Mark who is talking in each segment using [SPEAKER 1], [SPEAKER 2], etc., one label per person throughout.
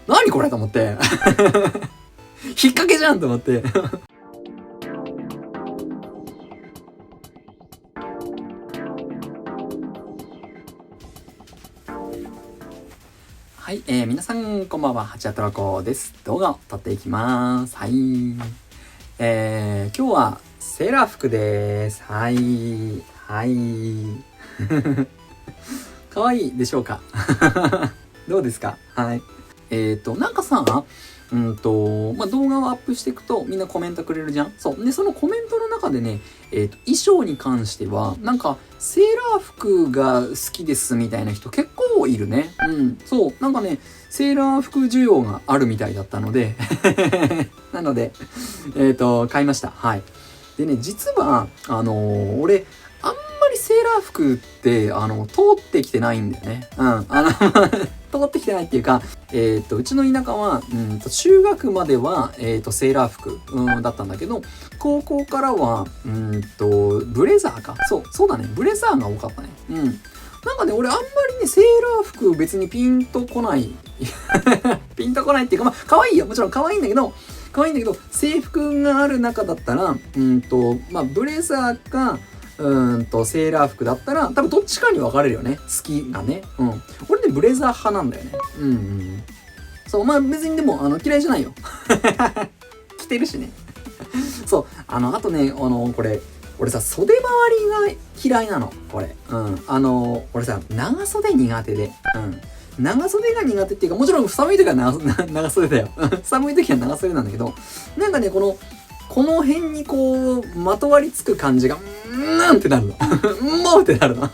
[SPEAKER 1] 何これと思って。引っ掛けじゃんと思って。はい、皆さんこんばんは、はちやとらこです。動画を撮っていきます。はい。今日はセーラー服です。はい。はい。かわいいでしょうか？どうですか？はい。なんかさ、動画をアップしていくとみんなコメントくれるじゃん。そう。で、そのコメントの中でね、衣装に関しては、なんか、セーラー服が好きですみたいな人結構いるね。うん。そう。なんかね、セーラー服需要があるみたいだったので、なので、買いました。はい。でね、実は、俺、あんまりセーラー服って、通ってきてないんだよね。うん。通ってきてないっていうか、うちの田舎は、中学までは、セーラー服、だったんだけど、高校からは、ブレザーか。そうだね。ブレザーが多かったね。うん。なんかね、俺あんまりね、セーラー服別にピンとこない。ピンとこないっていうか、まあ、可愛いよ。もちろん可愛いんだけど、制服がある中だったら、ブレザーか、セーラー服だったら、多分どっちかに分かれるよね。好きがね。うん。俺ね、ブレザー派なんだよね。うん。そう、まあ別にでも、嫌いじゃないよ。着てるしね。そう。あとね、これ、俺さ、袖回りが嫌いなの。これ。うん。俺さ、長袖苦手で。うん。長袖が苦手っていうか、もちろん寒い時は長袖だよ。寒い時は長袖なんだけど、なんかね、この辺にこう、まとわりつく感じが、なんてなるの。もうってなるの。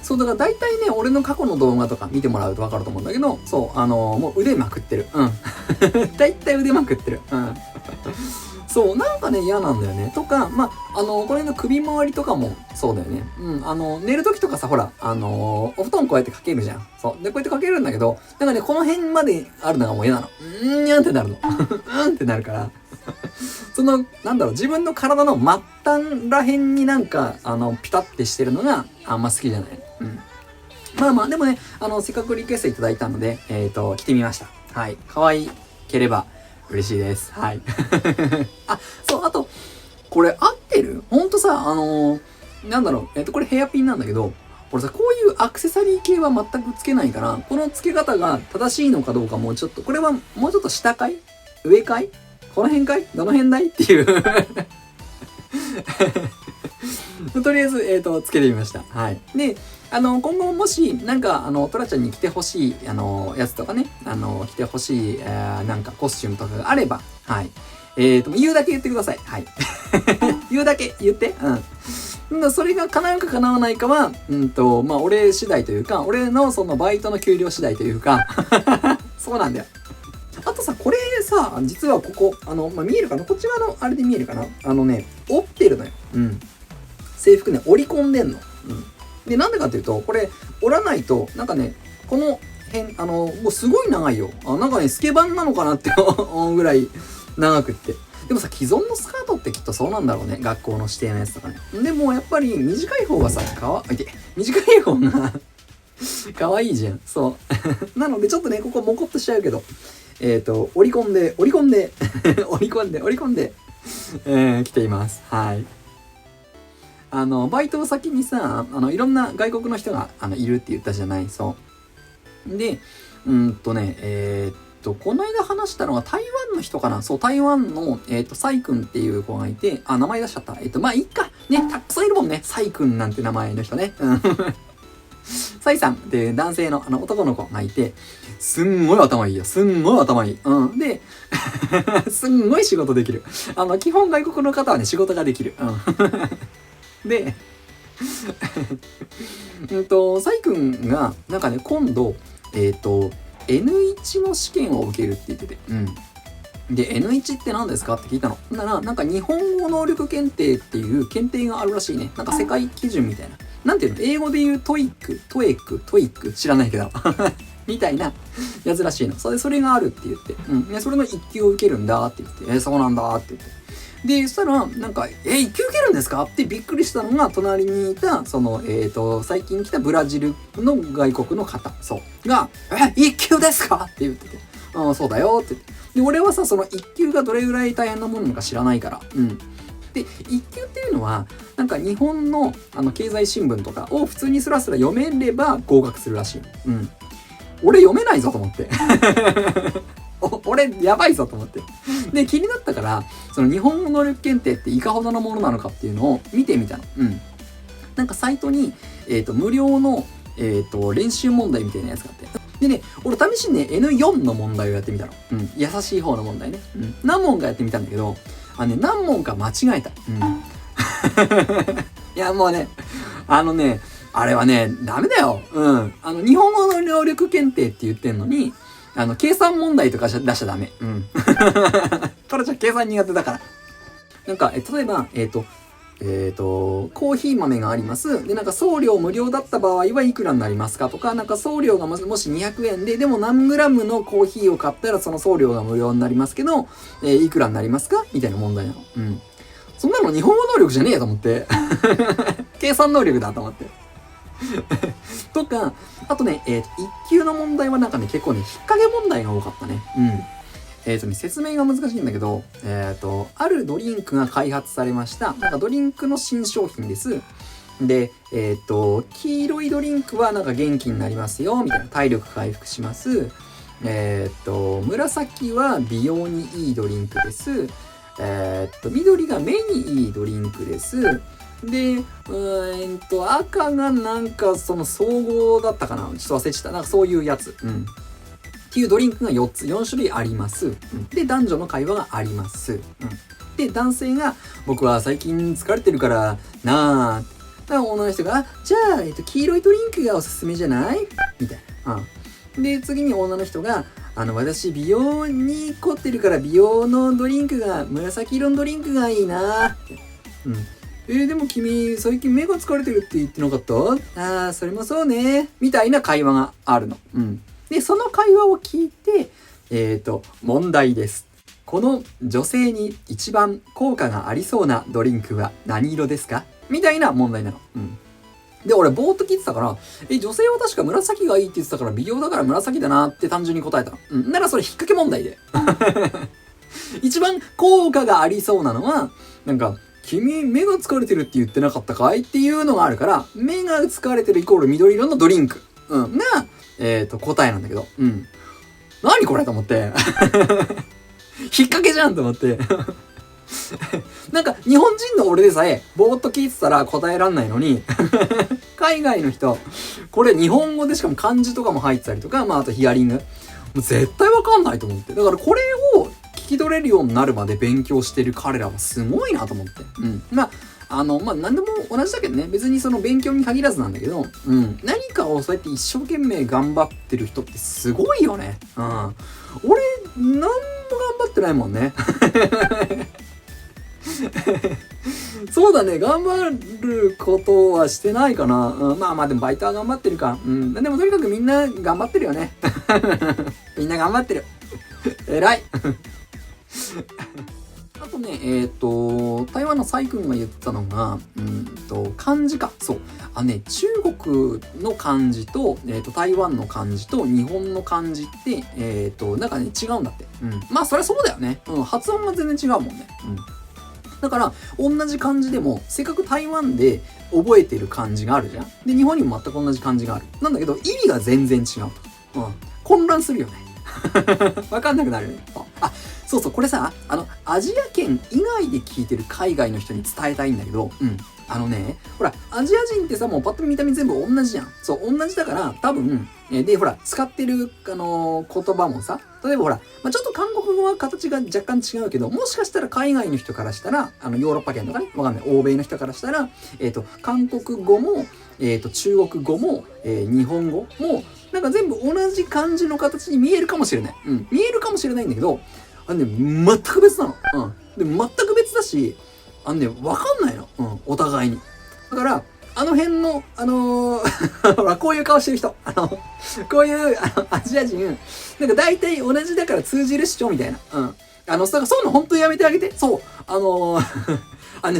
[SPEAKER 1] そう、だから大体ね、俺の過去の動画とか見てもらうとわかると思うんだけど、そう、もう腕まくってる。うん。大体腕まくってる。うん。そう、なんかね、嫌なんだよね。とか、まあ、これの首周りとかもそうだよね。うん、寝る時とかさ、ほら、お布団こうやってかけるじゃん。そう。で、こうやってかけるんだけど、なんかね、この辺まであるのがもう嫌なの。にゃんってなるの。ってなるから。なんだろう、自分の体の末端ら辺になんか、ピタってしてるのがあんま好きじゃない。うん。まあまあ、でもね、せっかくリクエストいただいたので、着てみました。はい。可愛ければ嬉しいです。はい。あ、そう、あと、これ合ってる？ほんとさ、なんだろう、これヘアピンなんだけど、俺さ、こういうアクセサリー系は全くつけないから、この付け方が正しいのかどうかもうちょっと、これはもうちょっと下かい？上かい？この辺かい？どの辺だい？っていうとりあえず、つけてみました。はい。で、今後もし、なんか、トラちゃんに着てほしい、やつとかね、着てほしい、なんかコスチュームとかがあれば、はい。言うだけ言ってください。はい。言うだけ言って。うん。それが叶うか叶わないかは、まあ、俺次第というか、俺のそのバイトの給料次第というか、そうなんだよ。あとさ、これさ、実はここ、見えるかな？こっち側のあれで見えるかな？折ってるのよ。うん。制服ね、折り込んでんの。うん。で、なんでかっていうと、これ、折らないと、なんかね、この辺、もうすごい長いよ。なんかね、スケバンなのかなって思うぐらい長くって。でもさ、既存のスカートってきっとそうなんだろうね。学校の指定のやつとかね。でも、やっぱり短い方がさ、短い方が可愛いじゃん。そう。なので、ちょっとね、ここモコっとしちゃうけど、折り込んで、折り込んで、来ています。はい。バイト先にさ、いろんな外国の人が、いるって言ったじゃない。そう。で、この間話したのは台湾の人かな。そう、台湾の、サイ君っていう子がいて、名前出しちゃった。まあ、いいか。ね、たくさんいるもんね。サイ君なんて名前の人ね。うん。サイさんっていう男性の男の子がいて、すんごい頭いいよ。すんごい頭いい。うん。で、すんごい仕事できる。基本外国の方はね、仕事ができる。うん。で、サイ君が、なんかね、今度、N1 の試験を受けるって言ってて、うん。で、N1 って何ですかって聞いたの。なら、なんか日本語能力検定っていう検定があるらしいね。なんか世界基準みたいな。なんていうの？英語で言うトイック知らないけど。みたいなやつらしいの。それがあるって言って。うん。で、それの一級を受けるんだって言って。そうなんだって言って。で、そしたら、なんか、一級受けるんですかってびっくりしたのが、隣にいた、その、最近来たブラジルの外国の方、そう、が、一級ですかって言ってて、そうだよって言って。で、俺はさ、その一級がどれぐらい大変なものなのか知らないから、うん。で、一級っていうのは、なんか日本の、経済新聞とかを普通にスラスラ読めれば合格するらしい。うん。俺読めないぞと思って。俺やばいぞと思って。で、気になったから、その日本語能力検定っていかほどのものなのかっていうのを見てみたの。うん。なんかサイトに、無料の、練習問題みたいなやつがあって。でね、俺試しにね、N4 の問題をやってみたの。うん。優しい方の問題ね。うん。何問かやってみたんだけど、何問か間違えた。うん。いや、もうね、あれはね、ダメだよ。うん。日本語の能力検定って言ってんのに、計算問題とか出しちゃダメ。うん。これじゃ計算苦手だから。なんか、例えば、コーヒー豆があります。で、なんか送料無料だった場合はいくらになりますかとか、なんか送料がもし200円で、でも何グラムのコーヒーを買ったらその送料が無料になりますけど、いくらになりますかみたいな問題なの。うん。そんなの日本語能力じゃねえと思って。計算能力だと思って。とか、あとね、一級の問題はなんかね、結構ね、引っ掛け問題が多かったね。うん。説明が難しいんだけど、あるドリンクが開発されました。なんかドリンクの新商品です。で、黄色いドリンクはなんか元気になりますよ、みたいな。体力回復します。紫は美容にいいドリンクです。緑が目にいいドリンクです。で、赤がなんかその総合だったかなちょっと忘れちゃった。なんかそういうやつ。うん。っていうドリンクが4種類あります。うん、で、男女の会話があります。うん、で、男性が、僕は最近疲れてるからなぁ。だから女の人が、じゃあ、黄色いドリンクがおすすめじゃないみたいな。うん。で、次に女の人が、私美容に凝ってるから美容のドリンクが、紫色のドリンクがいいなぁ。うん。でも君、最近目が疲れてるって言ってなかった？それもそうね。みたいな会話があるの。うん。で、その会話を聞いて、問題です。この女性に一番効果がありそうなドリンクは何色ですかみたいな問題なの。うん。で、俺、ぼーっと聞いてたから、女性は確か紫がいいって言ってたから、美容だから紫だなって単純に答えた。うん。ならそれ引っ掛け問題で。一番効果がありそうなのは、なんか、君、目が疲れてるって言ってなかったかいっていうのがあるから、目が疲れてるイコール緑色のドリンク。うん。が、答えなんだけど。うん。何これと思って。引っ掛けじゃんと思って。なんか、日本人の俺でさえ、ぼーっと聞いてたら答えらんないのに、海外の人、これ日本語でしかも漢字とかも入ってたりとか、まああとヒアリング。もう絶対わかんないと思って。だからこれを聞き取れるようになるまで勉強してる彼らはすごいなと思って。うん。まあ、何でも同じだけどね、別にその勉強に限らずなんだけど、うん。何かをそうやって一生懸命頑張ってる人ってすごいよね。うん。俺、何も頑張ってないもんね。そうだね、頑張ることはしてないかな。うん、まあでもバイトは頑張ってるか。うん。でもとにかくみんな頑張ってるよね。みんな頑張ってる。偉い。あとね、台湾のサイ君が言ったのが、漢字か。そう。中国の漢字と、台湾の漢字と日本の漢字って、なんかね、違うんだって。うん。まあ、そりゃそうだよね。うん。発音が全然違うもんね。うん。だから、同じ漢字でも、せっかく台湾で覚えてる漢字があるじゃん。で、日本にも全く同じ漢字がある。なんだけど、意味が全然違うと。うん。混乱するよね。わかんなくなるよね。そうそう、これさ、アジア圏以外で聞いてる海外の人に伝えたいんだけど、うん。ほら、アジア人ってさ、もうパッと見た目全部同じじゃん。そう、同じだから、多分、で、ほら、使ってる、言葉もさ、例えばほら、ちょっと韓国語は形が若干違うけど、もしかしたら海外の人からしたら、ヨーロッパ圏とかね、わかんない、欧米の人からしたら、韓国語も、中国語も、日本語も、なんか全部同じ漢字の形に見えるかもしれない。うん。見えるかもしれないんだけど、全く別なの。うん。で、全く別だし、わかんないの。うん。お互いに。だから、あの辺の、ほら、こういう顔してる人。こういう、アジア人、なんか大体同じだから通じる主張みたいな。うん。そういうの本当にやめてあげて。そう。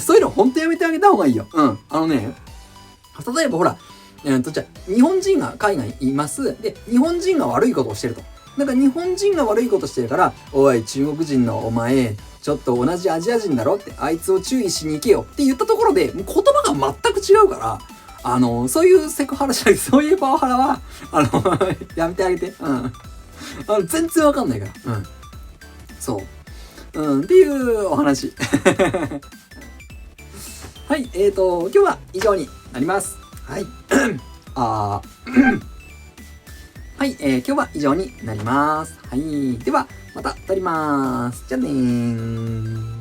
[SPEAKER 1] そういうの本当にやめてあげた方がいいよ。うん。例えばほら、じゃあ、日本人が海外にいます。で、日本人が悪いことをしてると。なんか日本人が悪いことしてるから、おい、中国人のお前、ちょっと同じアジア人だろって、あいつを注意しに行けよって言ったところで、もう言葉が全く違うから、そういうセクハラじゃない、そういうパワハラは、やめてあげて。うん。全然わかんないから。うん。そう。っていうお話。はい、今日は以上になります。はい。はい、今日は以上になります。はい。では、また撮ります。じゃあねー。